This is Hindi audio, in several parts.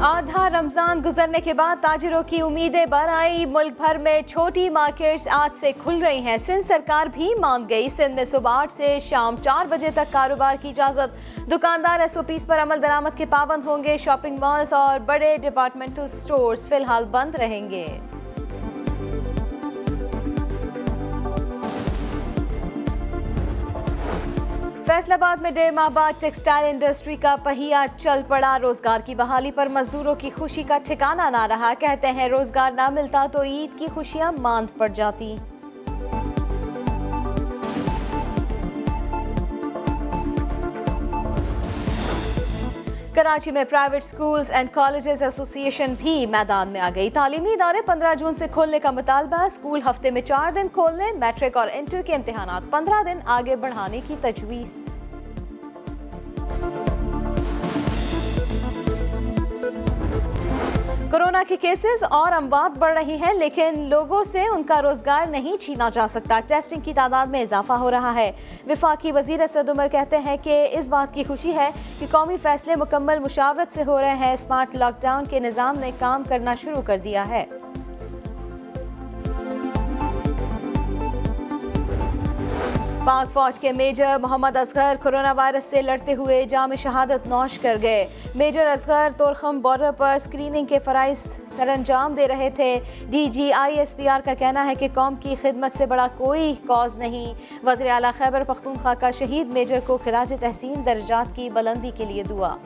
आधा रमजान गुजरने के बाद ताजिरों की उम्मीदें बढ़ आई। मुल्क भर में छोटी मार्केट्स आज से खुल रही हैं। सिंध सरकार भी मान गई। सिंध में सुबह 8 से शाम 4 बजे तक कारोबार की इजाजत। दुकानदार SOPs पर अमल दरामद के पाबंद होंगे। शॉपिंग मॉल्स और बड़े डिपार्टमेंटल स्टोर्स फिलहाल बंद रहेंगे। फैसलाबाद में 1.5 माह बाद टेक्सटाइल इंडस्ट्री का पहिया चल पड़ा। रोजगार की बहाली पर मजदूरों की खुशी का ठिकाना ना रहा। कहते हैं रोजगार ना मिलता तो ईद की खुशियां मांद पड़ जाती। कराची में private schools and colleges association भी मैदान में आ गई। तालीमी इदारे 15 जून से खोलने का मुतालबा। स्कूल हफ्ते में 4 दिन खोलने, मैट्रिक और इंटर के इम्तिहानात 15 दिन आगे बढ़ाने की तजवीज़। कोरोना के केसेस और अमवात बढ़ रही हैं, लेकिन लोगों से उनका रोजगार नहीं छीना जा सकता। टेस्टिंग की तादाद में इजाफा हो रहा है। वफाकी वजीर असद उमर कहते हैं कि इस बात की खुशी है कि कौमी फैसले मुकम्मल मुशावरत से हो रहे हैं। स्मार्ट लॉकडाउन के निज़ाम ने काम करना शुरू कर दिया है। पाक फौज के major Mohammad Asgar coronavirus से लड़ते हुए जाम शहादत नौश कर गए। मेजर असगर तोरखम बॉर्डर पर स्क्रीनिंग के फराइज सरंजाम दे रहे थे। DG ISPR का कहना है कि कौम की खिदमत से बड़ा कोई कॉज नहीं। वज़ीर आला खैबर पख्तूनख्वा का शहीद मेजर को खिराज तहसीन दर्जात की बुलंदी के लिए दुआ।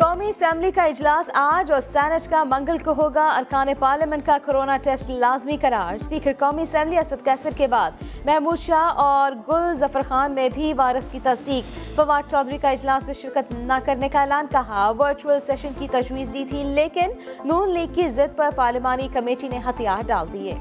कौमी असेंबली का इजलास आज और सैनेट का मंगल को होगा। अरकान पार्लियामेंट का कोरोना टेस्ट लाजमी करार। स्पीकर कौमी असेंबली असद कैसर के बाद महमूद शाह और गुल जफर खान में भी वायरस की तस्दीक। फवाद चौधरी का इजलास में शिरकत न करने का ऐलान। कहा वर्चुअल सेशन की तजवीज़ दी थी, लेकिन नून लीग की जिद पर पार्लिमानी कमेटी ने हथियार डाल दिए।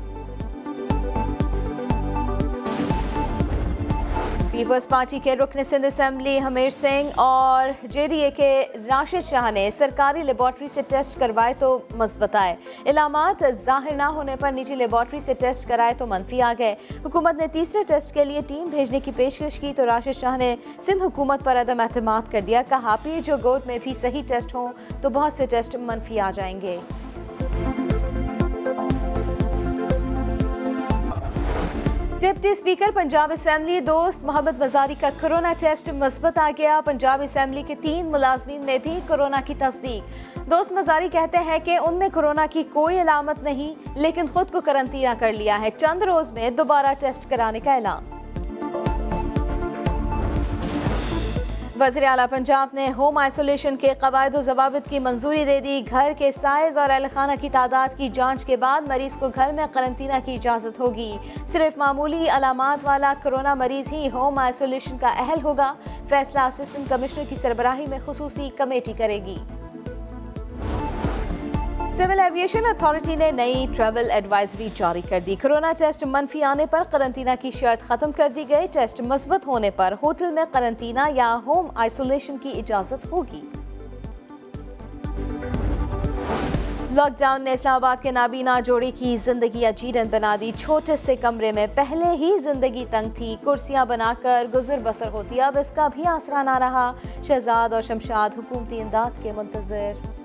पीपल्स पार्टी के रुकन सिंध असेंबली हमीर सिंह और JDA के राशिद शाह ने सरकारी लेबॉर्ट्री से टेस्ट करवाए तो मस्बत आए। इलामात जाहिर ना होने पर निजी लेबॉर्ट्री से टेस्ट कराए तो मनफी आ गए। हुकूमत ने तीसरे टेस्ट के लिए टीम भेजने की पेशकश की तो राशिद शाह ने सिंध हुकूमत पर अदम एतमाद कर दिया। कहा पीर जो गोद में भी सही टेस्ट हों तो बहुत से टेस्ट मनफी आ जाएंगे। डिप्टी स्पीकर पंजाब असेंबली दोस्त मोहम्मद मजारी का कोरोना टेस्ट मुस्बत आ गया। पंजाब असेंबली के 3 मुलाजमीन में भी कोरोना की तस्दीक। दोस्त मजारी कहते हैं कि उनमें कोरोना की कोई अलामत नहीं, लेकिन खुद को करंतना कर लिया है। चंद रोज में दोबारा टेस्ट कराने का ऐलान। वज़ीर आला पंजाब ने होम आइसोलेशन के कवायद व ज़वाबित की मंजूरी दे दी। घर के साइज और अहलखाना की तादाद की जांच के बाद मरीज को घर में करंतना की इजाज़त होगी। सिर्फ मामूली अलामात वाला कोरोना मरीज ही होम आइसोलेशन का अहल होगा। फैसला असिस्टेंट कमिश्नर की सरबराही में खुसूसी कमेटी करेगी। सिविल एविएशन अथॉरिटी ने नई ट्रैवल एडवाइजरी जारी कर दी। कोरोना टेस्ट मनफी आने पर करंतना की शर्त खत्म कर दी गई। टेस्ट मुस्बत होने पर होटल में करंतना या होम आइसोलेशन की इजाजत होगी। लॉकडाउन ने इस्लामाबाद के नाबीना जोड़ी की जिंदगी अजीरन बना दी। छोटे से कमरे में पहले ही जिंदगी तंग थी, कुर्सियां बनाकर गुजर बसर होती, अब इसका भी आसरा ना रहा। शहजाद और शमशाद हुकूमती इमदाद के मुंतजिर।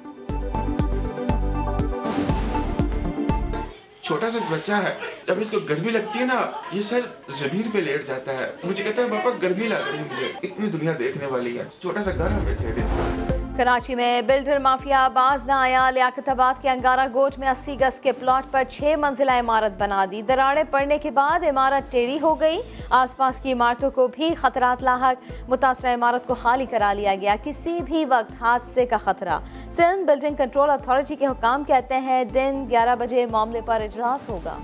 छोटा सा बच्चा है, जब इसको गर्मी लगती है ना, ये सर जमीन पे लेट जाता है। मुझे कहता है पापा गर्मी लग रही है मुझे। इतनी दुनिया देखने वाली है। छोटा सा घर हमें दे दे। कराची में बिल्डर माफिया बाज न आया। लियाकताबाद के अंगारा गोट में 80 गज के प्लॉट पर 6 मंजिला इमारत बना दी। दरारें पड़ने के बाद इमारत टेढ़ी हो गई। आसपास की इमारतों को भी खतरात लाहक। मुतासरा इमारत को खाली करा लिया गया। किसी भी वक्त हादसे का खतरा। सिंध बिल्डिंग कंट्रोल अथॉरिटी के हुकाम कहते हैं दिन 11 बजे मामले पर इजलास होगा।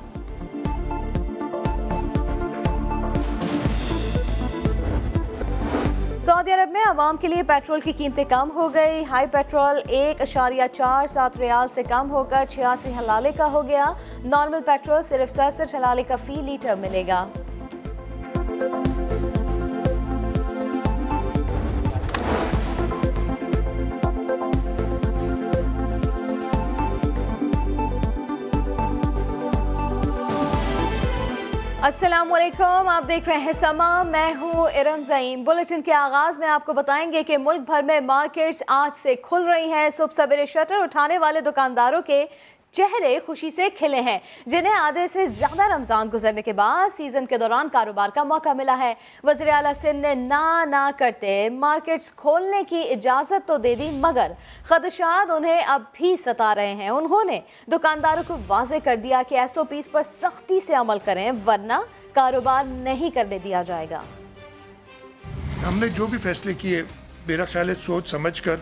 सऊदी अरब में आवाम के लिए पेट्रोल की कीमतें कम हो गई। हाई पेट्रोल 1.47 रियाल से कम होकर 86 हलाले का हो गया। नॉर्मल पेट्रोल सिर्फ 67 हलाले का फी लीटर मिलेगा। अस्सलामुअलैकुम, आप देख रहे हैं समा, मैं हूँ इरम ज़ईम। बुलेटिन के आगाज में आपको बताएंगे कि मुल्क भर में मार्केट्स आज से खुल रही हैं। सुबह सवेरे शटर उठाने वाले दुकानदारों के चेहरे खुशी से खिले हैं, जिन्हें आधे से ज्यादा रमजान गुजरने के बाद सीजन के दौरान कारोबार का मौका मिला है। वज़ीर आला सिंध ने ना करते मार्केट्स खोलने की इजाजत तो दे दी, मगर खदशात उन्हें अब भी सता रहे हैं। उन्होंने दुकानदारों को वाज़ेह कर दिया कि SOPs पर सख्ती से अमल करें, वरना कारोबार नहीं करने दिया जाएगा। हमने जो भी फैसले किए मेरा ख्याल है सोच समझ कर,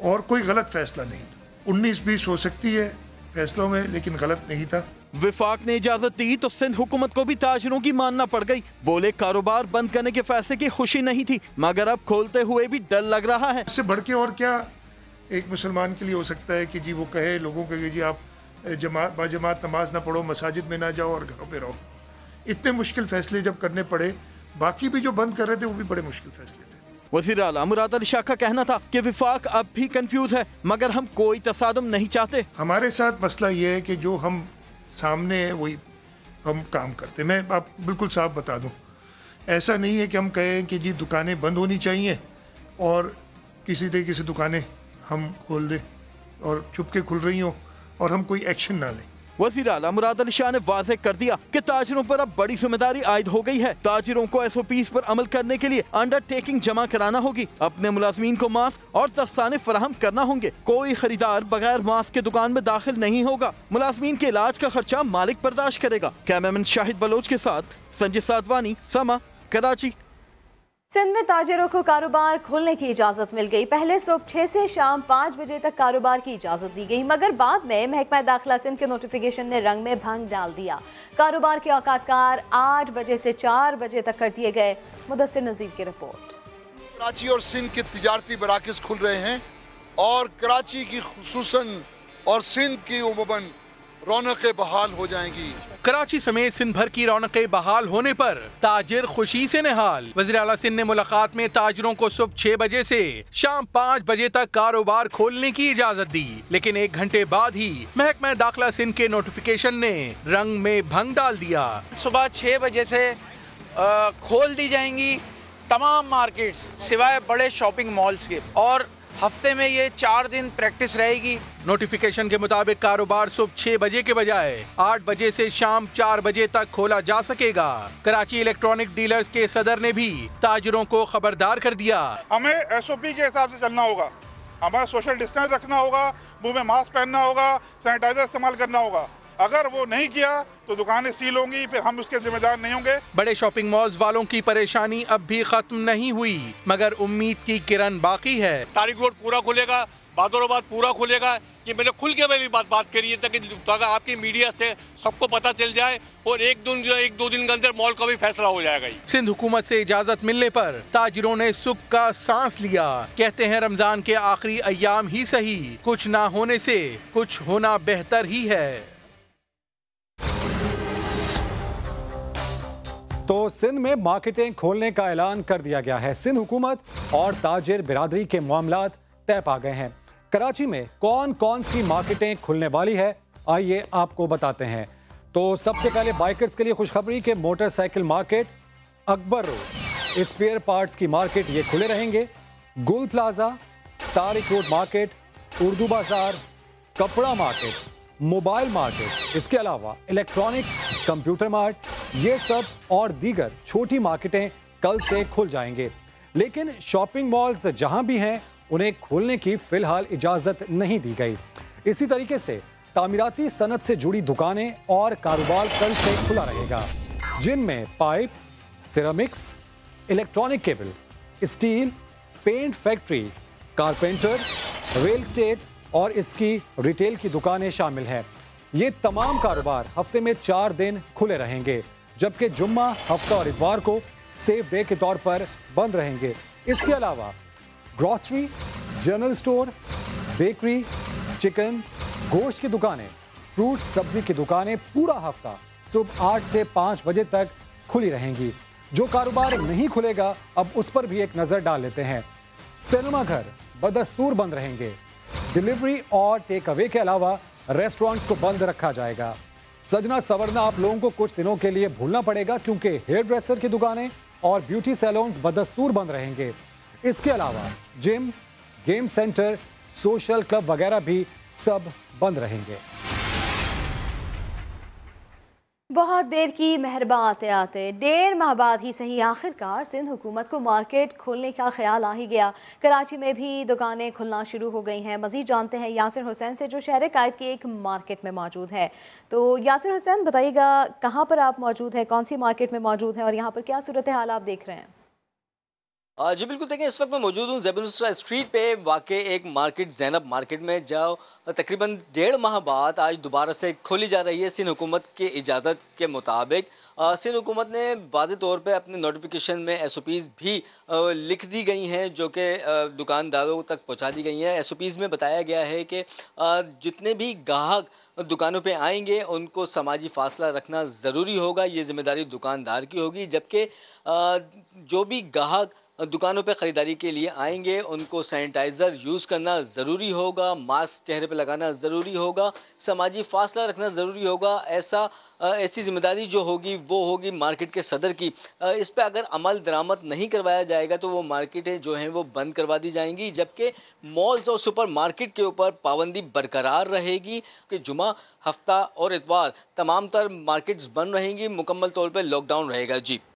और कोई गलत फैसला नहीं। 19-20 हो सकती है फैसलों में, लेकिन गलत नहीं था। विफाक ने इजाजत दी तो सिंध हुकूमत को भी ताजिरों की मानना पड़ गई। बोले कारोबार बंद करने के फैसले की खुशी नहीं थी, मगर अब खोलते हुए भी डर लग रहा है। इससे बढ़ के और क्या एक मुसलमान के लिए हो सकता है कि जी वो कहे लोगों को कि जी आप बाजमात नमाज ना पढ़ो, मसाजिद में ना जाओ और घरों पे रहो। इतने मुश्किल फैसले जब करने पड़े, बाकी भी जो बंद कर रहे थे वो भी बड़े मुश्किल फैसले थे। वज़ीर आला मुराद अली शाह का कहना था कि विफाक अब भी कंफ्यूज है, मगर हम कोई तसादुम नहीं चाहते। हमारे साथ मसला ये है कि जो हम सामने है वही हम काम करते। मैं आप बिल्कुल साफ बता दूं, ऐसा नहीं है कि हम कहें कि जी दुकानें बंद होनी चाहिए और किसी तरीके से दुकानें हम खोल दें और चुप के खुल रही हों और हम कोई एक्शन ना लें। वज़ीर आला मुराद अली शाह ने वाज़ेह कर दिया कि ताजिरों पर अब बड़ी जिम्मेदारी आयद हो गई है। ताजिरों को SOPs पर अमल करने के लिए अंडरटेकिंग जमा कराना होगी, अपने मुलाजमीन को मास्क और दस्ताने फराहम करना होंगे। कोई खरीदार बगैर मास्क के दुकान में दाखिल नहीं होगा। मुलाजमीन के इलाज का खर्चा मालिक बर्दाश्त करेगा। कैमरामैन शाहिद बलोच के साथ संजय साधवानी, समा, कराची। सिंध में ताजिरों को कारोबार खोलने की इजाज़त मिल गई। पहले सुबह 6 से शाम 5 बजे तक कारोबार की इजाज़त दी गई, मगर बाद में महकमा दाखिला सिंध के नोटिफिकेशन ने रंग में भंग डाल दिया। कारोबार के औकातकार 8 बजे से 4 बजे तक कर दिए गए। मुदस्सिर नज़ीर की रिपोर्ट। कराची और सिंध के तिजारती मराकज़ खुल रहे हैं और कराची की खुसूसन और सिंध की उमूमन रौनकें बहाल हो जाएंगी। कराची समेत सिंध भर की रौनकें बहाल होने पर ताजिर खुशी से निहाल। वज़ीर आला सिंध ने मुलाकात में ताजिरों को सुबह 6 बजे से शाम 5 बजे तक कारोबार खोलने की इजाजत दी, लेकिन 1 घंटे बाद ही महकमा दाखिला सिंध के नोटिफिकेशन ने रंग में भंग डाल दिया। सुबह 6 बजे से खोल दी जाएंगी तमाम मार्केट्स सिवाय बड़े शॉपिंग मॉल्स के, और हफ्ते में ये 4 दिन प्रैक्टिस रहेगी। नोटिफिकेशन के मुताबिक कारोबार सुबह 6 बजे के बजाय 8 बजे से शाम 4 बजे तक खोला जा सकेगा। कराची इलेक्ट्रॉनिक डीलर्स के सदर ने भी ताजिरों को खबरदार कर दिया। हमें SOP के हिसाब से चलना होगा, हमें सोशल डिस्टेंस रखना होगा, मुंह में मास्क पहनना होगा, सैनिटाइजर इस्तेमाल करना होगा। अगर वो नहीं किया तो दुकानें सील होंगी, फिर हम उसके जिम्मेदार नहीं होंगे। बड़े शॉपिंग मॉल्स वालों की परेशानी अब भी खत्म नहीं हुई, मगर उम्मीद की किरण बाकी है। तारिक रोड पूरा खुलेगा, बादौराबाद पूरा खुलेगा। ये मैंने खुल के मेरी बात करी है ताकि आपकी मीडिया से सबको पता चल जाए, और 1-2 दिन के अंदर मॉल का भी फैसला हो जाएगा। सिंध हुकूमत से इजाजत मिलने पर ताजिरों ने सुख का सांस लिया। कहते हैं रमजान के आखिरी अय्याम ही सही, कुछ ना होने से कुछ होना बेहतर ही है। तो सिंध में मार्केटें खोलने का ऐलान कर दिया गया है। सिंध हुकूमत और ताजिर बिरादरी के मामलात तय पा गए हैं। कराची में कौन कौन सी मार्केटें खुलने वाली है, आइए आपको बताते हैं। तो सबसे पहले बाइकर्स के लिए खुशखबरी के motorcycle market, Akbar road, spare parts की मार्केट ये खुले रहेंगे। Gul plaza, Tariq road market, Urdu Bazaar, कपड़ा मार्केट, मोबाइल मार्केट, इसके अलावा इलेक्ट्रॉनिक्स, कंप्यूटर मार्ट, ये सब और दीगर छोटी मार्केटें कल से खुल जाएंगे। लेकिन शॉपिंग मॉल्स जहां भी हैं उन्हें खोलने की फिलहाल इजाजत नहीं दी गई। इसी तरीके से तामीराती सनत से जुड़ी दुकानें और कारोबार कल से खुला रहेगा, जिनमें pipe, ceramics, electronic cable, steel, paint factory, carpenter, real estate और इसकी रिटेल की दुकानें शामिल हैं। ये तमाम कारोबार हफ्ते में 4 दिन खुले रहेंगे, जबकि जुम्मा, हफ्ता और इतवार को सेफ डे के तौर पर बंद रहेंगे। इसके अलावा grocery, general store, bakery, chicken, गोश्त की दुकानें, फ्रूट सब्जी की दुकानें पूरा हफ्ता सुबह 8 से 5 बजे तक खुली रहेंगी। जो कारोबार नहीं खुलेगा अब उस पर भी एक नजर डाल लेते हैं। सिनेमा घर बदस्तूर बंद रहेंगे। डिलीवरी और टेक अवे के अलावा रेस्टोरेंट्स को बंद रखा जाएगा। सजना संवरना आप लोगों को कुछ दिनों के लिए भूलना पड़ेगा, क्योंकि हेयर ड्रेसर की दुकानें और ब्यूटी सैलून्स बदस्तूर बंद रहेंगे। इसके अलावा gym, game centre, social club वगैरह भी सब बंद रहेंगे। बहुत देर की मेहरबा आते आते 1.5 माह बाद ही सही आखिरकार सिंध हुकूमत को मार्केट खोलने का ख्याल आ ही गया। कराची में भी दुकानें खुलना शुरू हो गई हैं। मजीद जानते हैं यासिर हुसैन से, जो शहर कायद की एक मार्केट में मौजूद है। तो यासिर हुसैन, बताइएगा कहाँ पर आप मौजूद हैं, कौन सी मार्केट में मौजूद हैं और यहाँ पर क्या सूरत हाल आप देख रहे हैं? जी बिल्कुल, देखें इस वक्त मैं मौजूद हूँ ज़ैबुलुस्रा स्ट्रीट पे वाक़े एक मार्केट, ज़ैनब मार्केट में, जो तकरीबन 1.5 माह बाद आज दोबारा से खोली जा रही है सिंध हुकूमत की इजाज़त के मुताबिक। सिंध हुकूमत ने वाज़ेह तौर पे अपने नोटिफिकेशन में SOPs भी लिख दी गई हैं, जो कि दुकानदारों तक पहुँचा दी गई हैं। SOPs में बताया गया है कि जितने भी ग्राहक दुकानों पे आएंगे उनको समाजी फासला रखना ज़रूरी होगा, ये ज़िम्मेदारी दुकानदार की होगी। जबकि जो भी ग्राहक दुकानों पे ख़रीदारी के लिए आएंगे उनको सैनिटाइज़र यूज़ करना ज़रूरी होगा, मास्क चेहरे पे लगाना ज़रूरी होगा, समाजी फासला रखना ज़रूरी होगा। ऐसी ज़िम्मेदारी जो होगी वो होगी मार्केट के सदर की। इस पे अगर अमल दरामद नहीं करवाया जाएगा तो वो मार्केटें जो हैं वो बंद करवा दी जाएंगी। जबकि मॉल्स और सुपर मार्केट के ऊपर पाबंदी बरकरार रहेगी कि जुमा, हफ्ता और इतवार तमाम तर मार्केट्स बंद रहेंगी, मुकम्मल तौर पर लॉकडाउन रहेगा। जी